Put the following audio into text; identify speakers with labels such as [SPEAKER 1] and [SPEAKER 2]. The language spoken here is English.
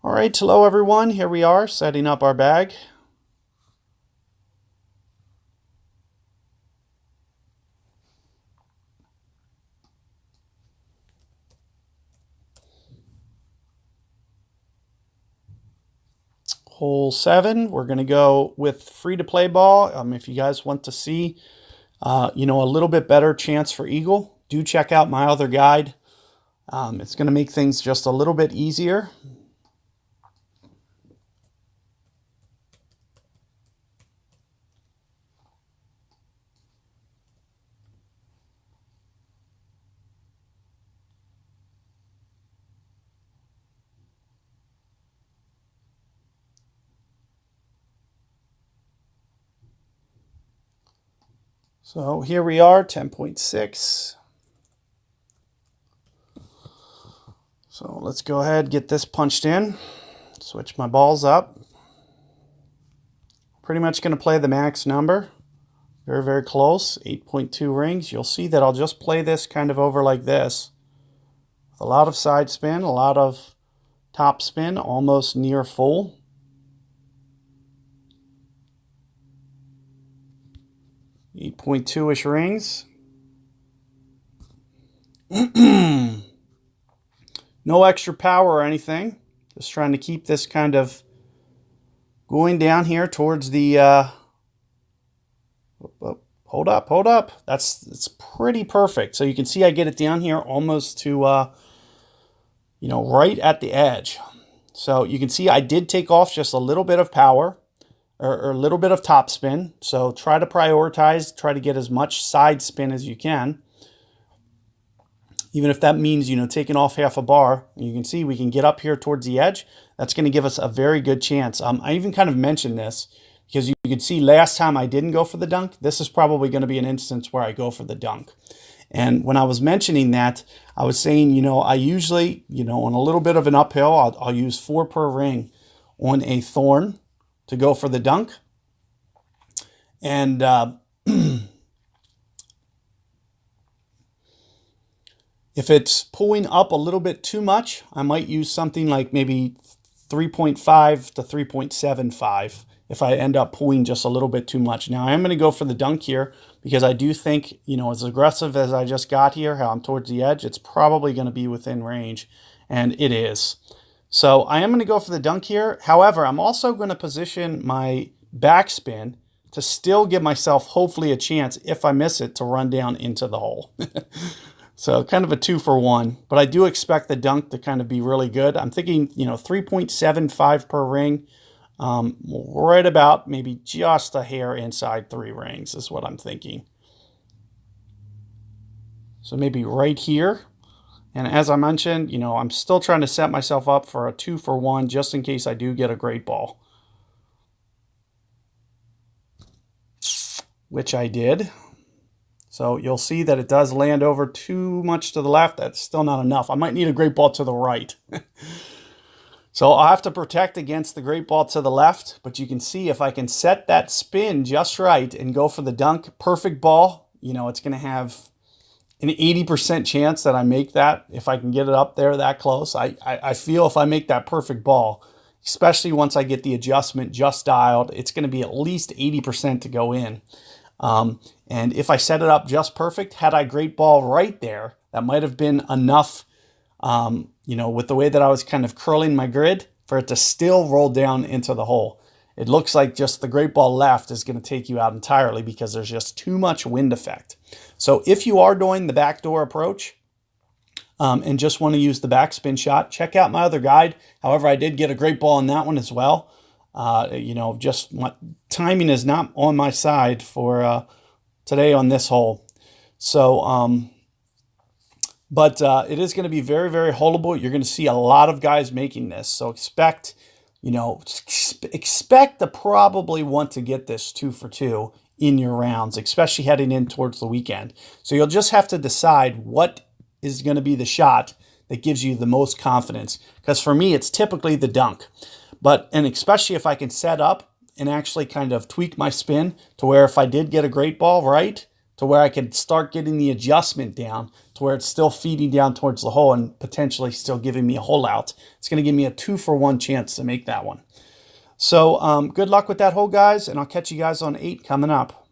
[SPEAKER 1] All right, hello everyone. Here we are setting up our bag. Hole 7, we're going to go with free to play ball. If you guys want to see, a little bit better chance for eagle, do check out my other guide. It's going to make things just a little bit easier. So here we are, 10.6. So let's go ahead, get this punched in, switch my balls up. Pretty much going to play the max number. Very, very close, 8.2 rings. You'll see that I'll just play this kind of over like this. With a lot of side spin, a lot of top spin, almost near full. .2-ish rings. No extra power or anything. Just trying to keep this kind of going down here towards the... hold up. It's pretty perfect. So you can see I get it down here almost to, right at the edge. So you can see I did take off just a little bit of power. Or a little bit of top spin. So try to prioritize, try to get as much side spin as you can. Even if that means, taking off half a bar. You can see we can get up here towards the edge. That's going to give us a very good chance. I even kind of mentioned this because you can see last time I didn't go for the dunk. This is probably going to be an instance where I go for the dunk. And when I was mentioning that, I was saying, I usually, on a little bit of an uphill, I'll use 4 per ring on a thorn to go for the dunk. And if it's pulling up a little bit too much, I might use something like maybe 3.5 to 3.75 if I end up pulling just a little bit too much. Now, I am going to go for the dunk here because I do think, as aggressive as I just got here, how I'm towards the edge, it's probably going to be within range, and it is. So I am going to go for the dunk here. However, I'm also going to position my backspin to still give myself hopefully a chance, if I miss it, to run down into the hole. So kind of a 2-for-1. But I do expect the dunk to kind of be really good. I'm thinking, 3.75 per ring. Right about maybe just a hair inside 3 rings is what I'm thinking. So maybe right here. And as I mentioned, I'm still trying to set myself up for a 2-for-1 just in case I do get a great ball. Which I did. So you'll see that it does land over too much to the left. That's still not enough. I might need a great ball to the right. So I'll have to protect against the great ball to the left. But you can see if I can set that spin just right and go for the dunk, perfect ball, it's going to have an 80% chance that I make that if I can get it up there that close. I feel if I make that perfect ball, especially once I get the adjustment just dialed, it's going to be at least 80% to go in. And if I set it up just perfect, had I great ball right there, that might have been enough, with the way that I was kind of curling my grid for it to still roll down into the hole. It looks like just the great ball left is going to take you out entirely because there's just too much wind effect. So if you are doing the backdoor approach and just want to use the backspin shot, check out my other guide. However, I did get a great ball in that one as well. Just my timing is not on my side for today on this hole. So, but it is going to be very, very holeable. You're going to see a lot of guys making this. So expect to probably want to get this 2-for-2 in your rounds, especially heading in towards the weekend. So you'll just have to decide what is going to be the shot that gives you the most confidence. Because for me, it's typically the dunk. And especially if I can set up and actually kind of tweak my spin to where if I did get a great ball right, to where I could start getting the adjustment down to where it's still feeding down towards the hole and potentially still giving me a hole out. It's going to give me a 2-for-1 chance to make that one. So good luck with that hole, guys, and I'll catch you guys on 8 coming up.